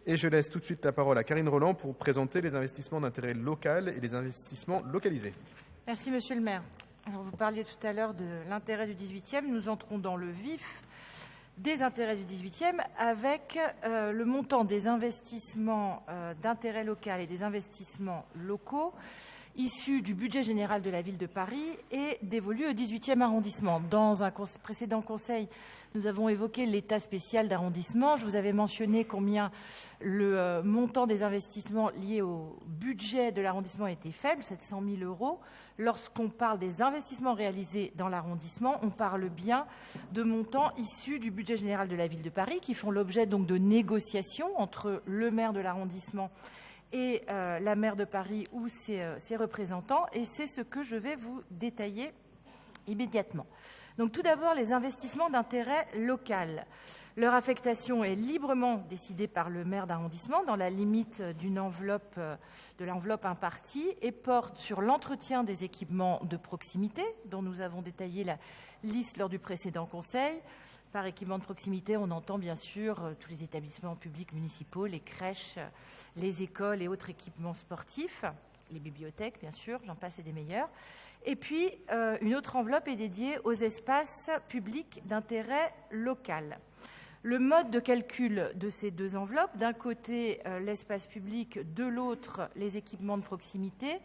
Et je laisse tout de suite la parole à Karine Roland pour présenter les investissements d'intérêt local et les investissements localisés. Merci, Monsieur le maire. Alors, vous parliez tout à l'heure de l'intérêt du 18e. Nous entrons dans le vif des intérêts du 18e avec le montant des investissements d'intérêt local et des investissements locaux issus du budget général de la ville de Paris et dévolus au 18e arrondissement. Dans un précédent conseil, nous avons évoqué l'état spécial d'arrondissement. Je vous avais mentionné combien le montant des investissements liés au budget de l'arrondissement était faible, 700 000 €. Lorsqu'on parle des investissements réalisés dans l'arrondissement, on parle bien de montants issus du budget général de la ville de Paris qui font l'objet donc de négociations entre le maire de l'arrondissement et la maire de Paris ou ses représentants, et c'est ce que je vais vous détailler immédiatement. Donc tout d'abord, les investissements d'intérêt local. Leur affectation est librement décidée par le maire d'arrondissement dans la limite d'une enveloppe, de l'enveloppe impartie, et porte sur l'entretien des équipements de proximité, dont nous avons détaillé la liste lors du précédent conseil. Par équipement de proximité, on entend bien sûr tous les établissements publics municipaux, les crèches, les écoles et autres équipements sportifs, les bibliothèques bien sûr, j'en passe et des meilleurs. Et puis, une autre enveloppe est dédiée aux espaces publics d'intérêt local. Le mode de calcul de ces deux enveloppes, d'un côté l'espace public, de l'autre les équipements de proximité,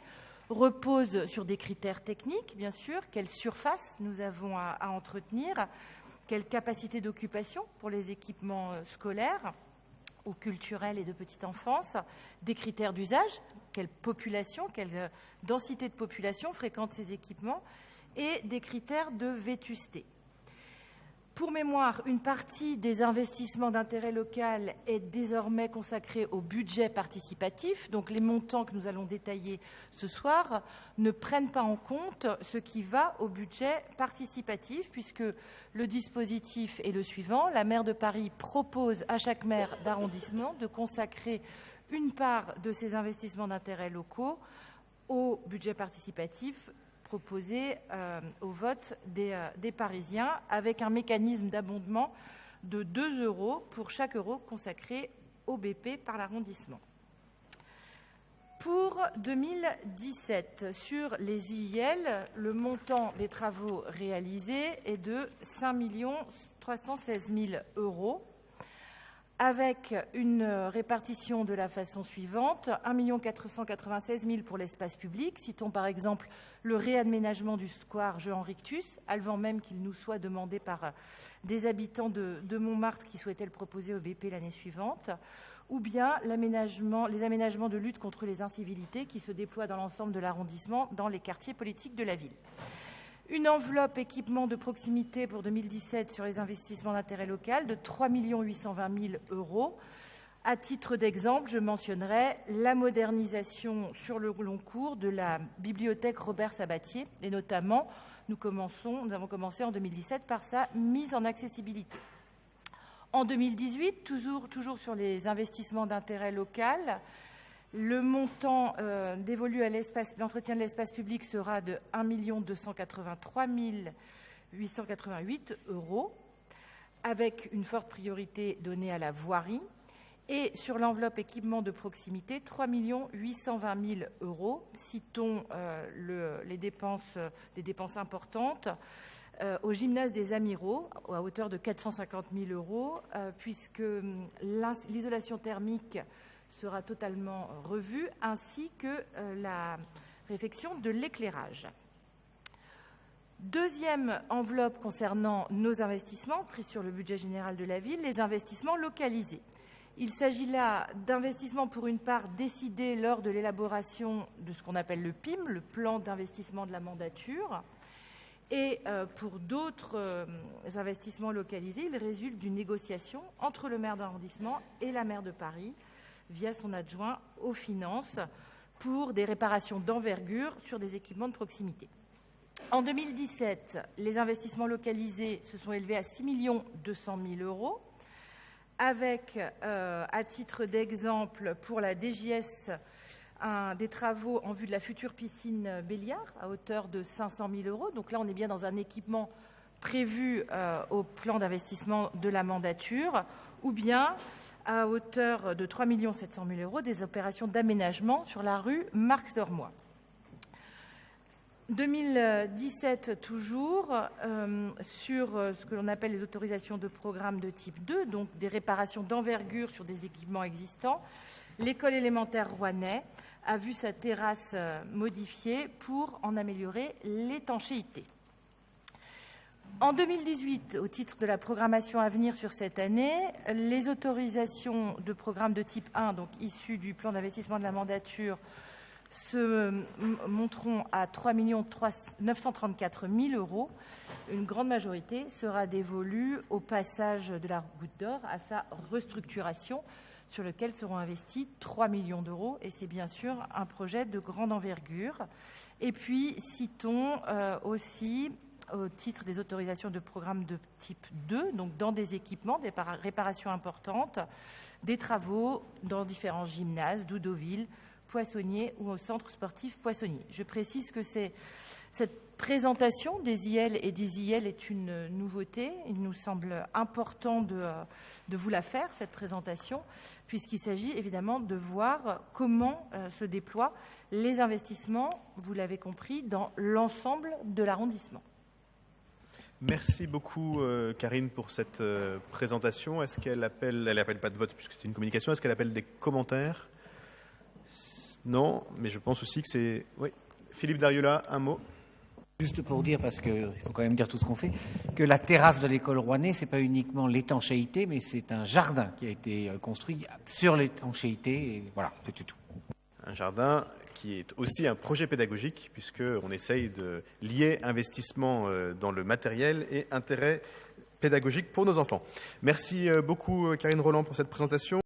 repose sur des critères techniques, bien sûr, quelle surface nous avons à entretenir, quelle capacité d'occupation pour les équipements scolaires ou culturels et de petite enfance, des critères d'usage, quelle population, quelle densité de population fréquente ces équipements, et des critères de vétusté. Pour mémoire, une partie des investissements d'intérêt local est désormais consacrée au budget participatif. Donc les montants que nous allons détailler ce soir ne prennent pas en compte ce qui va au budget participatif, puisque le dispositif est le suivant. La maire de Paris propose à chaque maire d'arrondissement de consacrer une part de ses investissements d'intérêt locaux au budget participatif proposé au vote des Parisiens, avec un mécanisme d'abondement de 2 € pour chaque euro consacré au BP par l'arrondissement. Pour 2017, sur les IIL, le montant des travaux réalisés est de 5 316 000 €, avec une répartition de la façon suivante: 1 496 000 pour l'espace public. Citons par exemple le réaménagement du square Jehan Rictus, avant même qu'il nous soit demandé par des habitants de Montmartre qui souhaitaient le proposer au BP l'année suivante, ou bien les aménagements de lutte contre les incivilités qui se déploient dans l'ensemble de l'arrondissement, dans les quartiers politiques de la ville. Une enveloppe équipement de proximité pour 2017 sur les investissements d'intérêt local de 3 820 000 €. À titre d'exemple, je mentionnerai la modernisation sur le long cours de la bibliothèque Robert Sabatier, et notamment, nous avons commencé en 2017 par sa mise en accessibilité. En 2018, toujours sur les investissements d'intérêt local, le montant dévolu à l'entretien de l'espace public sera de 1 283 888 €, avec une forte priorité donnée à la voirie. Et sur l'enveloppe équipement de proximité, 3 820 000 €. Citons des dépenses importantes au gymnase des Amiraux, à hauteur de 450 000 €, puisque l'isolation thermique sera totalement revue, ainsi que la réfection de l'éclairage. Deuxième enveloppe concernant nos investissements pris sur le budget général de la ville, les investissements localisés. Il s'agit là d'investissements pour une part décidés lors de l'élaboration de ce qu'on appelle le PIM, le plan d'investissement de la mandature. Et pour d'autres investissements localisés, il résulte d'une négociation entre le maire d'arrondissement et la maire de Paris, via son adjoint aux finances, pour des réparations d'envergure sur des équipements de proximité. En 2017, les investissements localisés se sont élevés à 6 200 000 €, avec, à titre d'exemple, pour la DGS, des travaux en vue de la future piscine Béliard à hauteur de 500 000 €. Donc là, on est bien dans un équipement prévues au plan d'investissement de la mandature, ou bien à hauteur de 3 700 000 € des opérations d'aménagement sur la rue Marx-Dormois. 2017 toujours, sur ce que l'on appelle les autorisations de programme de type 2, donc des réparations d'envergure sur des équipements existants, l'école élémentaire Rouennais a vu sa terrasse modifiée pour en améliorer l'étanchéité. En 2018, au titre de la programmation à venir sur cette année, les autorisations de programme de type 1, donc issues du plan d'investissement de la mandature, se monteront à 3 934 000 €. Une grande majorité sera dévolue au passage de la Goutte d'Or à sa restructuration, sur lequel seront investis 3 millions d'euros. Et c'est bien sûr un projet de grande envergure. Et puis, citons aussi, au titre des autorisations de programme de type 2, donc dans des équipements, des réparations importantes, des travaux dans différents gymnases, Doudoville, Poissonnier ou au centre sportif Poissonnier. Je précise que cette présentation des IL et des IL est une nouveauté. Il nous semble important de vous la faire, cette présentation, puisqu'il s'agit évidemment de voir comment se déploient les investissements, vous l'avez compris, dans l'ensemble de l'arrondissement. Merci beaucoup, Karine, pour cette présentation. Est-ce qu'elle appelle, elle n'appelle pas de vote puisque c'est une communication, est-ce qu'elle appelle des commentaires? Non, mais je pense aussi que c'est... Oui, Philippe Dariula, un mot. Juste pour dire, parce qu'il faut quand même dire tout ce qu'on fait, que la terrasse de l'école Rouennais, ce n'est pas uniquement l'étanchéité, mais c'est un jardin qui a été construit sur l'étanchéité. Et voilà, c'est tout. Un jardin qui est aussi un projet pédagogique, puisqu'on essaye de lier investissement dans le matériel et intérêt pédagogique pour nos enfants. Merci beaucoup, Karine Roland, pour cette présentation.